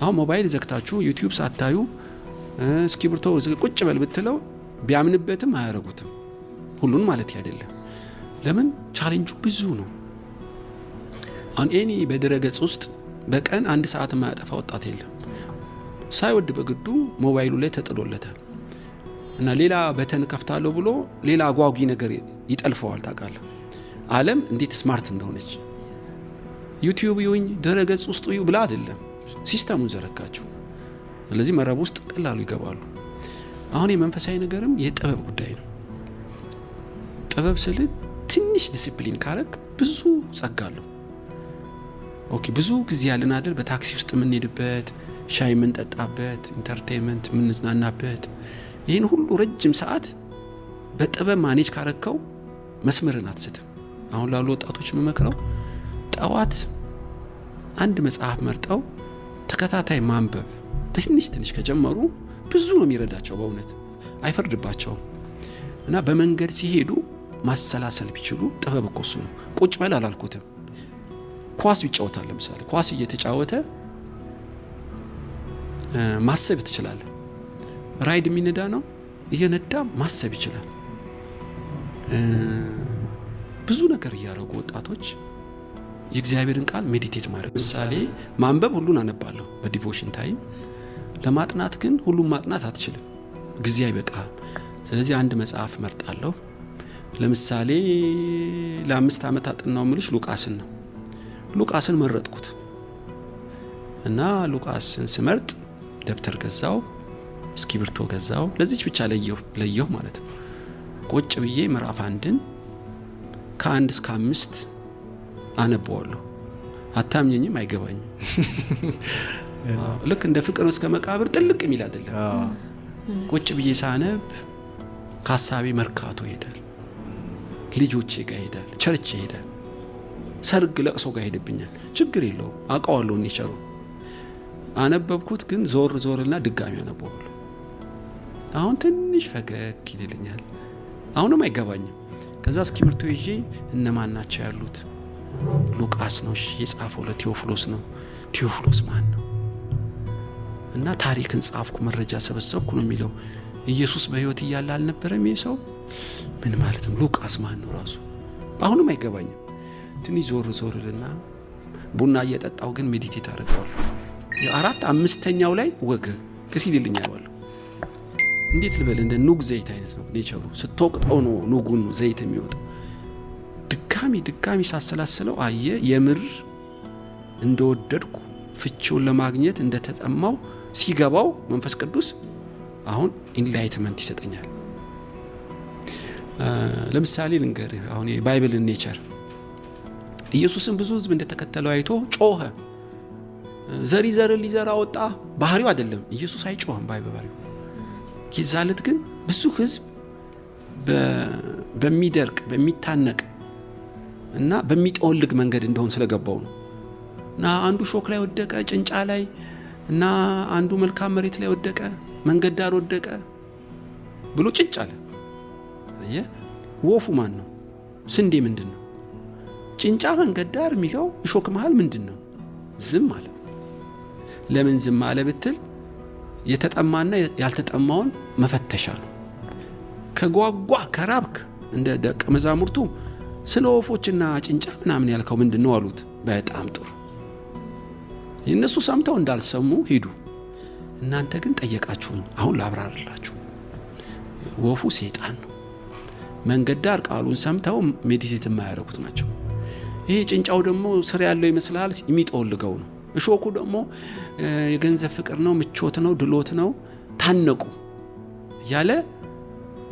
አሁን ሞባይል ዘግታችሁ ዩቲዩብ ሳታዩ እስኪብርቶ ቁጭ በል ብትለው ቢያምንበትም አያረጉትም። ሁሉን ማለት አይደለም። ለምን ቻሌንጁ ብዙ ነው። አሁን እኔ በድረገጽ ውስጥ በቀን 1 ሰዓት ማያጠፋ ወጣት የለም። ሳይወድ በግዱ ሞባይሉ ላይ ተጥሎለታል እና ሌላ በተን ከፍታለሁ ብሎ ሌላ አጓጊ ነገር ይጠልፈዋል። ታውቃለህ ዓለም እንዴት ስማርት እንደሆነች። ዩቲዩብ ይሁን ድረገጽ ውስጥ ይሁ ብላ አይደለም ሲስተሙን ዘረጋቸው። ስለዚህ መረብ ውስጥ ቀላሉ ይገባሉ። አሁን የመንፈሳዊ ነገርም የጥበብ ጉዳይ ነው። ጥበብ ስለ ትንሽ ዲሲፕሊን ካረክ ብዙ ጸጋለሁ። ኦኬ ብዙ ጊዜ ያለን አይደል በታክሲ ውስጥ የምንሄድበት፣ ሻይ የምንጠጣበት፣ ኢንተርቴይንመንት የምንዝናናበት፣ ይሄን ሁሉ ረጅም ሰዓት በጥበብ ማኔጅ ካረከው መስመርን አትስትም። አሁን ላሉ ወጣቶች የምመክረው ጠዋት አንድ መጽሐፍ መርጠው ተከታታይ ማንበብ ትንሽ ከጀመሩ ብዙ ነው የሚረዳቸው። በእውነት አይፈርድባቸውም። እና በመንገድ ሲሄዱ ማሰላሰል ቢችሉ ጥበብ እኮ እሱ ነው። ቁጭ በል አላልኩትም። ኳስ ቢጫወታል ለምሳሌ ኳስ እየተጫወተ ማሰብ ትችላለህ። ራይድ የሚነዳ ነው እየነዳ ማሰብ ይችላል። ብዙ ነገር ያደረጉ ወጣቶች የእግዚአብሔርን ቃል ሜዲቴት ማድረግ። ምሳሌ ማንበብ ሁሉን አነባለሁ በዲቮሽን ታይም። ለማጥናት ግን ሁሉም ማጥናት አትችልም፣ ጊዜ አይበቃም። ስለዚህ አንድ መጽሐፍ መርጣለሁ። ለምሳሌ ለ5 ዓመት አጥናው ምልሽ ሉቃስን ነው። ሉቃስን መረጥኩት እና ሉቃስን ስመርጥ ደብተር ገዛው፣ እስኪብርቶ ገዛው። ለዚች ብቻ ለየው ማለት ነው። ቁጭ ብዬ ምዕራፍ 1ን ከ1 እስከ 5 አነበዋለሁ። አታምኘኝም፣ አይገባኝም። ልክ እንደ ፍቅር እስከ መቃብር ጥልቅ የሚል አይደለም። ቁጭ ብዬ ሳነብ ከሐሳቤ መርካቶ ይሄዳል፣ ልጆቼ ጋር ይሄዳል፣ ቸርች ይሄዳል፣ ሰርግ ለቅሶ ጋር ይሄድብኛል። ችግር የለውም፣ አውቀዋለሁ እንዲቸሩ። አነበብኩት ግን ዞርና ድጋሚ አነበዋለሁ። አሁን ትንሽ ፈገግ ይልልኛል፣ አሁንም አይገባኝም። ከዛ እስኪብርቶ ይዤ እነማን ናቸው ያሉት? ሉቃስ ነው የጻፈው፣ ለቴዎፍሎስ ነው። ቴዎፍሎስ ማን ነው? እና ታሪክን ጻፍኩ፣ መረጃ ሰበሰብኩ ነው የሚለው። ኢየሱስ በህይወት እያለ አልነበረም ይሄ ሰው? ምን ማለት ነው? ሉቃስ ማን ነው ራሱ? አሁንም አይገባኝም። ትንሽ ዞርልና ቡና እየጠጣው ግን ሜዲቴት አደርጋለሁ። 4 5ኛው ላይ ወግ ከሲልልኛል ዋለው። እንዴት ልበል? እንደ ኑግ ዘይት አይነት ነው ኔቸሩ። ስትወቅጠው ነው ኑጉን ዘይት የሚወጣው። ድጋሚ ሳሰላስለው አየ የምር እንደወደድኩ ፍቺውን ለማግኘት እንደተጠማው ሲገባው መንፈስ ቅዱስ አሁን ኢንላይትመንት ይሰጠኛል። ለምሳሌ ልንገርህ፣ አሁን የባይብልን ኔቸር ኢየሱስን ብዙ ህዝብ እንደተከተለው አይቶ ጮኸ። ዘሪ ሊዘራ ወጣ። ባህሪው አይደለም፣ ኢየሱስ አይጮህም ባይበባሪው። ይዛለት ግን ብዙ ህዝብ በሚደርቅ በሚታነቅ እና በሚጠወልግ መንገድ እንደሆነ ስለገባው ነው። እና አንዱ ሾክ ላይ ወደቀ፣ ጭንጫ ላይ፣ እና አንዱ መልካም መሬት ላይ ወደቀ፣ መንገድ ዳር ወደቀ ብሎ ጭጭ አለ። ወፉ ማን ነው? ስንዴ ምንድን ነው? ጭንጫ መንገድ ዳር የሚለው ሾክ መሃል ምንድን ነው? ዝም አለ። ለምን ዝም አለ ብትል የተጠማና ያልተጠማውን መፈተሻ ነው። ከጓጓ ከራብክ እንደ ደቀ መዛሙርቱ ስለ ወፎችና ጭንጫ ምናምን ያልከው ምንድን ነው አሉት። በጣም ጥሩ። የነሱ ሰምተው እንዳልሰሙ ሄዱ። እናንተ ግን ጠየቃችሁኝ፣ አሁን ላብራራላችሁ። ወፉ ሰይጣን ነው። መንገድ ዳር ቃሉን ሰምተው ሜዲቴት የማያደርጉት ናቸው። ይሄ ጭንጫው ደግሞ ስር ያለው ይመስላል፣ የሚጠወልገው ነው። እሾኩ ደግሞ የገንዘብ ፍቅር ነው፣ ምቾት ነው፣ ድሎት ነው። ታነቁ ያለ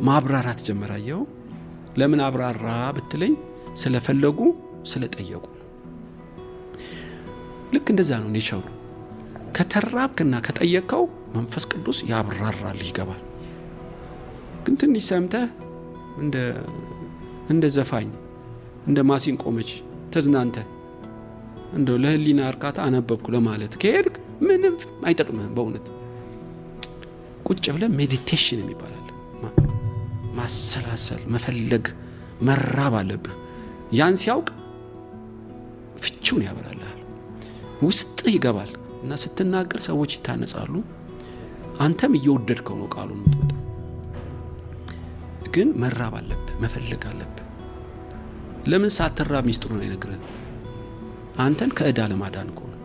ማብራራት ጀመራየው። ለምን አብራራ ብትለኝ ስለፈለጉ ስለጠየቁ። ልክ እንደዛ ነው ኔቸሩ። ከተራብክና ከጠየቀው መንፈስ ቅዱስ ያብራራል፣ ይገባል። ግን ትንሽ ሰምተህ እንደ ዘፋኝ እንደ ማሲንቆ መች ተዝናንተ እንደው ለህሊና እርካታ አነበብኩ ለማለት ከሄድክ ምንም አይጠቅምህም። በእውነት ቁጭ ብለህ ሜዲቴሽን የሚባላል ማሰላሰል፣ መፈለግ፣ መራብ አለብህ። ያን ሲያውቅ ፍቺውን ያበራልሃል፣ ውስጥ ይገባል። እና ስትናገር ሰዎች ይታነጻሉ። አንተም እየወደድከው ነው ቃሉን የምትመጣው። ግን መራብ አለብህ፣ መፈለግ አለብህ። ለምን ሳትራብ ሚስጥሩን አይነግርህም? አንተን ከዕዳ ለማዳን እኮ ነው።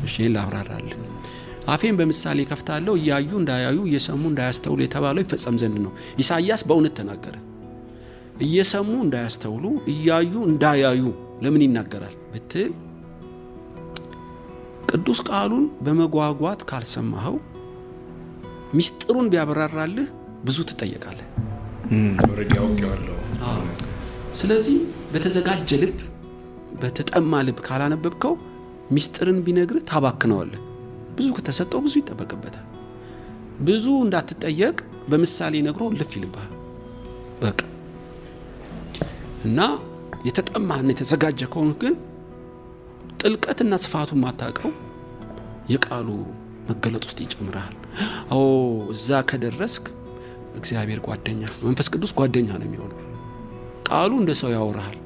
እሺ ላብራራልህ። አፌን በምሳሌ ከፍታለሁ እያዩ እንዳያዩ እየሰሙ እንዳያስተውሉ የተባለው ይፈጸም ዘንድ ነው። ኢሳይያስ በእውነት ተናገረ። እየሰሙ እንዳያስተውሉ እያዩ እንዳያዩ ለምን ይናገራል ብትል ቅዱስ ቃሉን በመጓጓት ካልሰማኸው ሚስጥሩን ቢያብራራልህ ብዙ ትጠየቃለህ። ኦሬዲ አውቄዋለሁ። ስለዚህ በተዘጋጀ ልብ በተጠማ ልብ ካላነበብከው ሚስጥርን ቢነግርህ ታባክነዋለህ። ብዙ ከተሰጠው ብዙ ይጠበቅበታል። ብዙ እንዳትጠየቅ በምሳሌ ነግሮ ልፍ ይልብሃል በቃ። እና የተጠማህና የተዘጋጀ ከሆነ ግን ጥልቀትና ስፋቱን ማታውቀው የቃሉ መገለጥ ውስጥ ይጨምራል። እዛ ከደረስክ እግዚአብሔር ጓደኛ፣ መንፈስ ቅዱስ ጓደኛ ነው የሚሆነው። ቃሉ እንደ ሰው ያወራሃል።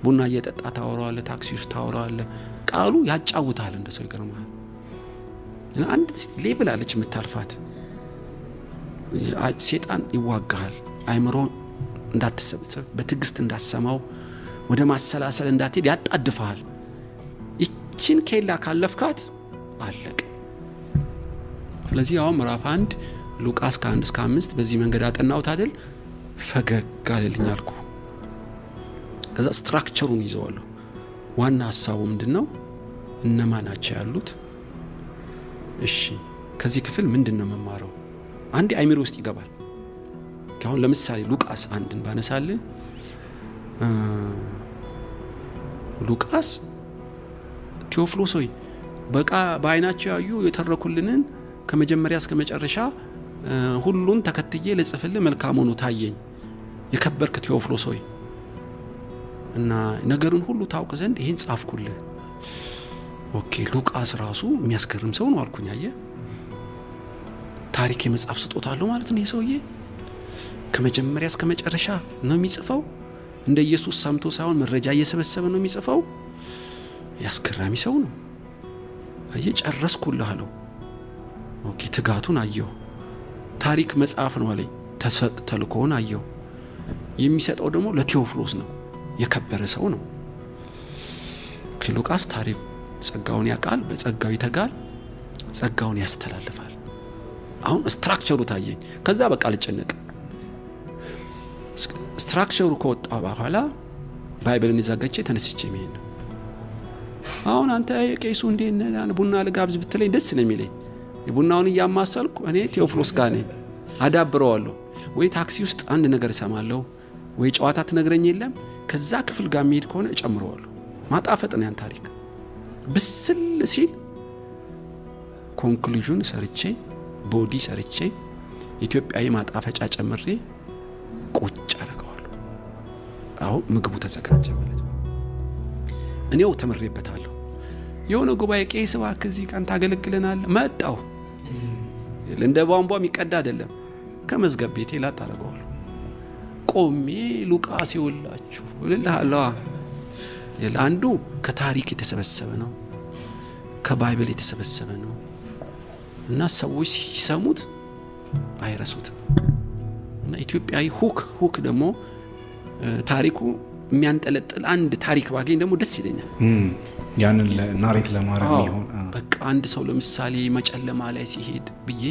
ቡና እየጠጣ ታወራዋለህ፣ ታክሲ ውስጥ ታወራዋለህ። ቃሉ ያጫውታል እንደ ሰው። ይገርምሃል። አንድ ሌብል አለች የምታልፋት። ሴጣን ይዋጋሃል። አይምሮ እንዳትሰብሰብ፣ በትዕግስት እንዳትሰማው፣ ወደ ማሰላሰል እንዳትሄድ ያጣድፈሃል። ይችን ኬላ ካለፍካት አለቅ። ስለዚህ አሁን ምዕራፍ 1 ሉቃስ 1-5 በዚህ መንገድ አጠናውት አይደል? ፈገግ አለልኝ አልኩ። ከዛ ስትራክቸሩን ይዘዋለሁ። ዋና ሐሳቡ ምንድነው? እነማን ናቸው ያሉት? እሺ ከዚህ ክፍል ምንድነው መማረው? አንዴ አይምሮ ውስጥ ይገባል። አሁን ለምሳሌ ሉቃስ 1ን ባነሳልህ ሉቃስ ቴዎፍሎስ ሆይ በቃ በአይናቸው ያዩ የተረኩልንን ከመጀመሪያ እስከ መጨረሻ ሁሉን ተከትዬ ለጽፍልህ መልካም ሆኖ ታየኝ። የከበርክ ቴዎፍሎስ ሆይ እና ነገሩን ሁሉ ታውቅ ዘንድ ይሄን ጻፍኩልህ። ኦኬ ሉቃስ ራሱ የሚያስገርም ሰው ነው አልኩኝ። አየህ ታሪክ የመጻፍ ስጦታ አለው ማለት ነው። የሰውዬ ከመጀመሪያ እስከ መጨረሻ ነው የሚጽፈው። እንደ ኢየሱስ ሰምቶ ሳይሆን መረጃ እየሰበሰበ ነው የሚጽፈው። ያስገራሚ ሰው ነው። አየህ ጨረስኩልህ አለው። ኦኬ ትጋቱን አየሁ። ታሪክ መጻፍ ነው አለኝ። ተልኮውን አየሁ። የሚሰጠው ደግሞ ለቴዎፍሎስ ነው። የከበረ ሰው ነው። ሉቃስ ታሪክ ጸጋውን ያውቃል፣ በጸጋው ይተጋል፣ ጸጋውን ያስተላልፋል። አሁን ስትራክቸሩ ታየኝ። ከዛ በቃ ልጨነቅ። ስትራክቸሩ ከወጣ በኋላ ባይብልን ይዘጋጀ ተነስቼ መሄድ ነው። አሁን አንተ የቄሱ እንዴት ቡና ልጋብዝ ብትለኝ ደስ ነው የሚለኝ። የቡናውን እያማሰልኩ እኔ ቴዎፍሎስ ጋር ነኝ፣ አዳብረዋለሁ። ወይ ታክሲ ውስጥ አንድ ነገር እሰማለሁ፣ ወይ ጨዋታ ትነግረኝ የለም ከዛ ክፍል ጋር መሄድ ከሆነ እጨምረዋለሁ። ማጣፈጥ ነው ያን ታሪክ። ብስል ሲል ኮንክሉዥን ሰርቼ ቦዲ ሰርቼ ኢትዮጵያዊ ማጣፈጫ ጨምሬ ቁጭ አደርገዋለሁ። አሁን ምግቡ ተዘጋጀ ማለት ነው። እኔው ተመሬበታለሁ። የሆነ ጉባኤ ቄስ እባክህ እዚህ ቀን ታገለግለናለህ መጣሁ። እንደ ቧንቧ የሚቀዳ አይደለም። ከመዝገብ ቤቴ ላጥ አደርገዋለሁ። ቆሜ ሉቃስ ይወላችሁ እልልሃለሁ። አንዱ ከታሪክ የተሰበሰበ ነው፣ ከባይብል የተሰበሰበ ነው እና ሰዎች ሲሰሙት አይረሱትም። እና ኢትዮጵያዊ ሁክ ደግሞ ታሪኩ የሚያንጠለጥል አንድ ታሪክ ባገኝ ደግሞ ደስ ይለኛል። ያንን ናሬት ለማድረግ ይሆን በቃ አንድ ሰው ለምሳሌ መጨለማ ላይ ሲሄድ ብዬ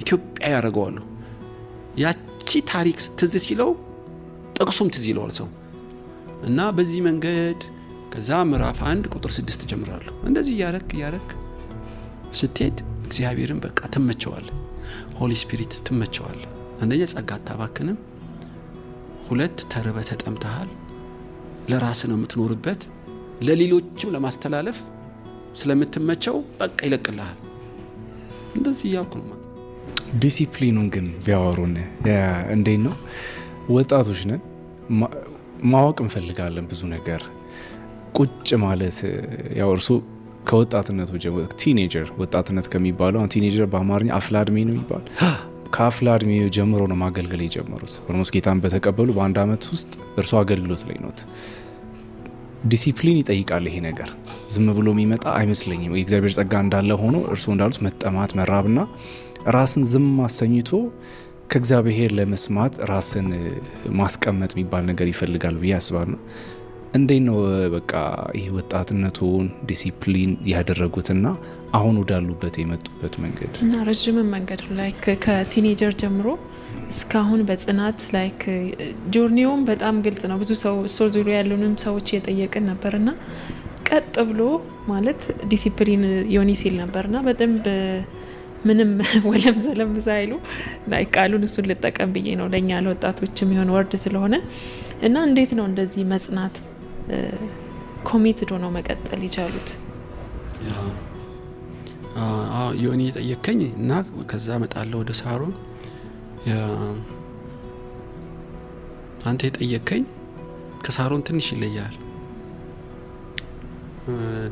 ኢትዮጵያ ያደርገዋለሁ። ያቺ ታሪክ ትዝ ሲለው ጥቅሱም ትዝ ይለዋል ሰው። እና በዚህ መንገድ ከዛ ምዕራፍ 1 ቁጥር 6 ጀምራለሁ። እንደዚህ ያረክ ስትሄድ እግዚአብሔርን በቃ ትመቸዋለህ። ሆሊ ስፒሪት ትመቸዋለህ። አንደኛ ጸጋ አታባክንም፣ 2 ተርበህ ተጠምተሃል፣ ለራስ ነው የምትኖርበት፣ ለሌሎችም ለማስተላለፍ ስለምትመቸው በቃ ይለቅልሃል። እንደዚህ ያልኩ ነው ማለት። ዲሲፕሊኑን ግን ቢያወሩን እንዴት ነው? ወጣቶች ነን፣ ማወቅ እንፈልጋለን ብዙ ነገር። ቁጭ ማለት ያው እርሱ ከወጣትነቱ ጀምሮ ቲኔጀር ወጣትነት ከሚባለው ቲኔጀር በአማርኛ አፍላ እድሜ ነው የሚባል። ከአፍላ እድሜ ጀምሮ ነው ማገልገል የጀመሩት። ኦልሞስት ጌታን በተቀበሉ በአንድ አመት ውስጥ እርሱ አገልግሎት ላይ ነው። ዲሲፕሊን ይጠይቃል ይሄ ነገር ዝም ብሎ የሚመጣ አይመስለኝም። የእግዚአብሔር ጸጋ እንዳለ ሆኖ እርሱ እንዳሉት መጠማት መራብና ራስን ዝም አሰኝቶ ከእግዚአብሔር ለመስማት ራስን ማስቀመጥ የሚባል ነገር ይፈልጋል ብዬ አስባለሁ። እንዴት ነው በቃ ይሄ ወጣትነቱን ዲሲፕሊን ያደረጉትና አሁን ወዳሉበት የመጡበት መንገድ እና ረጅም መንገድ ላይክ ከቲኔጀር ጀምሮ እስካሁን በጽናት ላይክ ጆርኒውም በጣም ግልጽ ነው። ብዙ ሰው ስቶር ዙሪያ ያሉንም ሰዎች እየጠየቅን ነበርና ቀጥ ብሎ ማለት ዲሲፕሊን ዮኒ ሲል ነበርና በደንብ ምንም ወለም ዘለም ሳይሉ ላይክ ቃሉን እሱን ልጠቀም ብዬ ነው ለኛ ለወጣቶችም ይሆን ወርድ ስለሆነ እና እንዴት ነው እንደዚህ መጽናት ኮሚትድ ሆነው መቀጠል ይቻሉት? ዮኒ ጠየቀኝ እና ከዛ መጣለው ወደ ሳሮን አንተ የጠየቀኝ ከሳሮን ትንሽ ይለያል።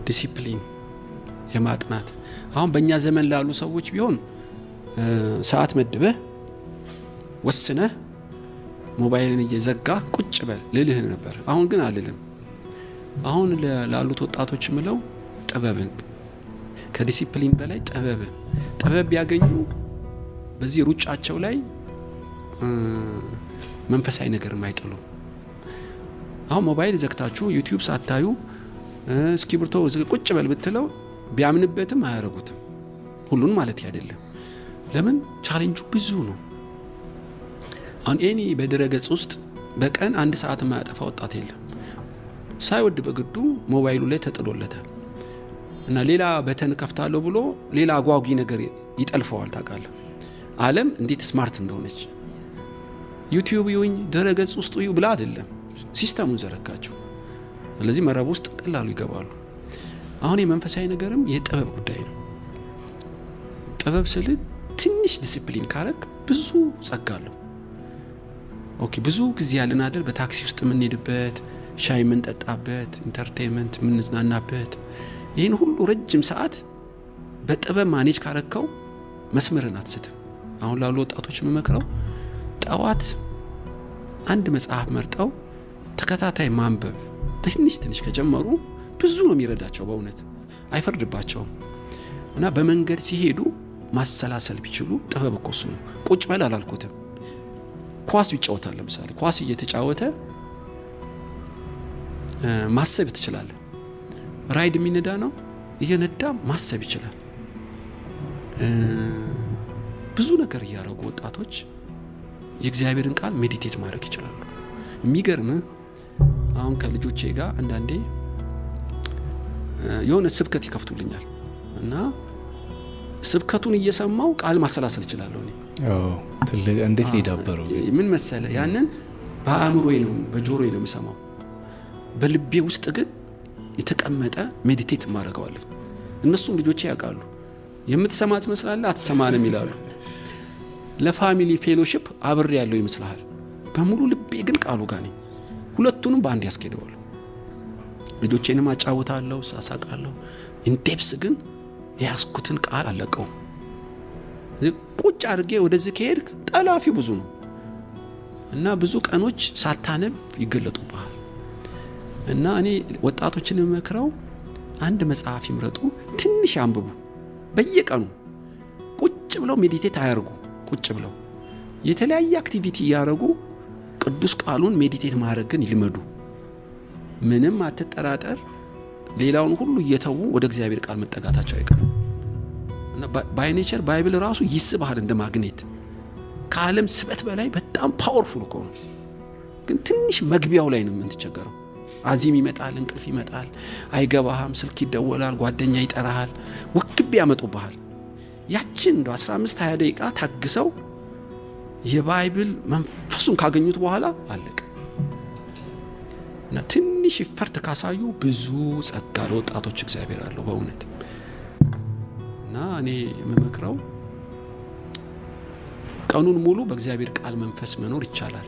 ዲሲፕሊን የማጥናት አሁን በእኛ ዘመን ላሉ ሰዎች ቢሆን ሰዓት መድበህ ወስነህ ሞባይልን እየዘጋ ቁጭ በል ልልህ ነበር። አሁን ግን አልልም። አሁን ላሉት ወጣቶች ምለው ጥበብን ከዲሲፕሊን በላይ ጥበብ ያገኙ በዚህ ሩጫቸው ላይ መንፈሳዊ ነገር ማይጥሉ። አሁን ሞባይል ዘግታችሁ ዩቲዩብ ሳታዩ እስኪብርቶ ቁጭ በል ብትለው ቢያምንበትም አያረጉትም። ሁሉን ማለት አይደለም። ለምን ቻሌንጁ ብዙ ነው። አሁን እኔ በድረገጽ ውስጥ በቀን 1 ሰዓት ማያጠፋ ወጣት የለም። ሳይወድ በግዱ ሞባይሉ ላይ ተጥሎለታል እና ሌላ በተን ከፍታለሁ ብሎ ሌላ አጓጊ ነገር ይጠልፈዋል። ታውቃለህ ዓለም እንዴት ስማርት እንደሆነች። ዩቲዩብ ይሁን ድረገጽ ውስጥ ይሁ ብላ አይደለም ሲስተሙን ዘረጋቸው። ስለዚህ መረብ ውስጥ ቀላሉ ይገባሉ። አሁን የመንፈሳዊ ነገርም የጥበብ ጉዳይ ነው። ጥበብ ስለ ትንሽ ዲሲፕሊን ካረክ ብዙ ጸጋለሁ። ኦኬ ብዙ ጊዜ ያለን አይደል በታክሲ ውስጥ የምንሄድበት ሻይ የምንጠጣበት ኢንተርቴይንመንት የምንዝናናበት ይሄን ሁሉ ረጅም ሰዓት በጥበብ ማኔጅ ካረከው መስመርን አትስትም። አሁን ላሉ ወጣቶች የምመክረው ጠዋት አንድ መጽሐፍ መርጠው ተከታታይ ማንበብ ትንሽ ከጀመሩ ብዙ ነው የሚረዳቸው። በእውነት አይፈርድባቸውም እና በመንገድ ሲሄዱ ማሰላሰል ቢችሉ ጥበብ እኮ እሱ ነው። ቁጭ በል አላልኩትም። ኳስ ይጫወታል። ለምሳሌ ኳስ እየተጫወተ ማሰብ ትችላለህ። ራይድ የሚነዳ ነው እየነዳ ማሰብ ይችላል። ብዙ ነገር ያረጉ ወጣቶች የእግዚአብሔርን ቃል ሜዲቴት ማድረግ ይችላሉ። የሚገርም አሁን ከልጆቼ ጋር አንዳንዴ የሆነ ስብከት ይከፍቱልኛል እና ስብከቱን እየሰማው ቃል ማሰላሰል ይችላልው። ትልቅ እንዴት ሊዳበረው ምን መሰለ ያንን በአእምሮዬ ነው በጆሮዬ ነው የምሰማው። በልቤ ውስጥ ግን የተቀመጠ ሜዲቴት ማድረጋለሁ። እነሱም ልጆቼ ያውቃሉ። የምትሰማት መስላለህ አትሰማንም ይላሉ። ለፋሚሊ ፌሎሺፕ አብሬ ያለው ይመስልሃል? በሙሉ ልቤ ግን ቃሉ ጋር ነኝ። ሁለቱንም በአንድ ያስኬደዋል። ልጆቼንም አጫውታለሁ፣ ሳሳቃለሁ። ኢንዴፕስ ግን ያስኩትን ቃል አለቀው። ቁጭ አድርጌ ወደዚህ ከሄድክ ጠላፊው ብዙ ነው እና ብዙ ቀኖች ሳታነብ ይገለጡብሃል። እና እኔ ወጣቶችን መክረው አንድ መጽሐፍ ይምረጡ፣ ትንሽ አንብቡ። በየቀኑ ቁጭ ብለው ሜዲቴት አያርጉ። ቁጭ ብለው የተለያየ አክቲቪቲ ያረጉ ቅዱስ ቃሉን ሜዲቴት ማድረግን ይልመዱ። ምንም አትጠራጠር፣ ሌላውን ሁሉ እየተዉ ወደ እግዚአብሔር ቃል መጠጋታቸው አይቀርም። እና ባይ ኔቸር ባይብል ራሱ ይስባል እንደ ማግኔት። ከዓለም ስበት በላይ በጣም ፓወርፉል እኮ ነው። ግን ትንሽ መግቢያው ላይ ነው የምንተቸገረው። አዚም ይመጣል፣ እንቅልፍ ይመጣል፣ አይገባህም፣ ስልክ ይደወላል፣ ጓደኛ ይጠራሃል፣ ወክብ ያመጡብሃል። ያችን እንደ 15-20 ደቂቃ ታግሰው የባይብል መንፈሱን ካገኙት በኋላ አለቀ። እና ትንሽ ይፈርት ካሳዩ ብዙ ጸጋ ለወጣቶች እግዚአብሔር አለው በእውነት። እና እኔ የምመክረው ቀኑን ሙሉ በእግዚአብሔር ቃል መንፈስ መኖር ይቻላል፣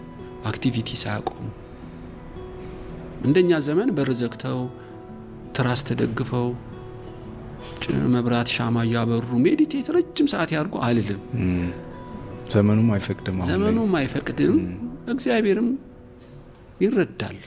አክቲቪቲ ሳያቆሙ። እንደኛ ዘመን በርዘክተው ትራስ ተደግፈው መብራት ሻማ ያበሩ ሜዲቴት ረጅም ሰዓት ያርጉ አልልም። ዘመኑም አይፈቅድም። እግዚአብሔርም ይረዳል።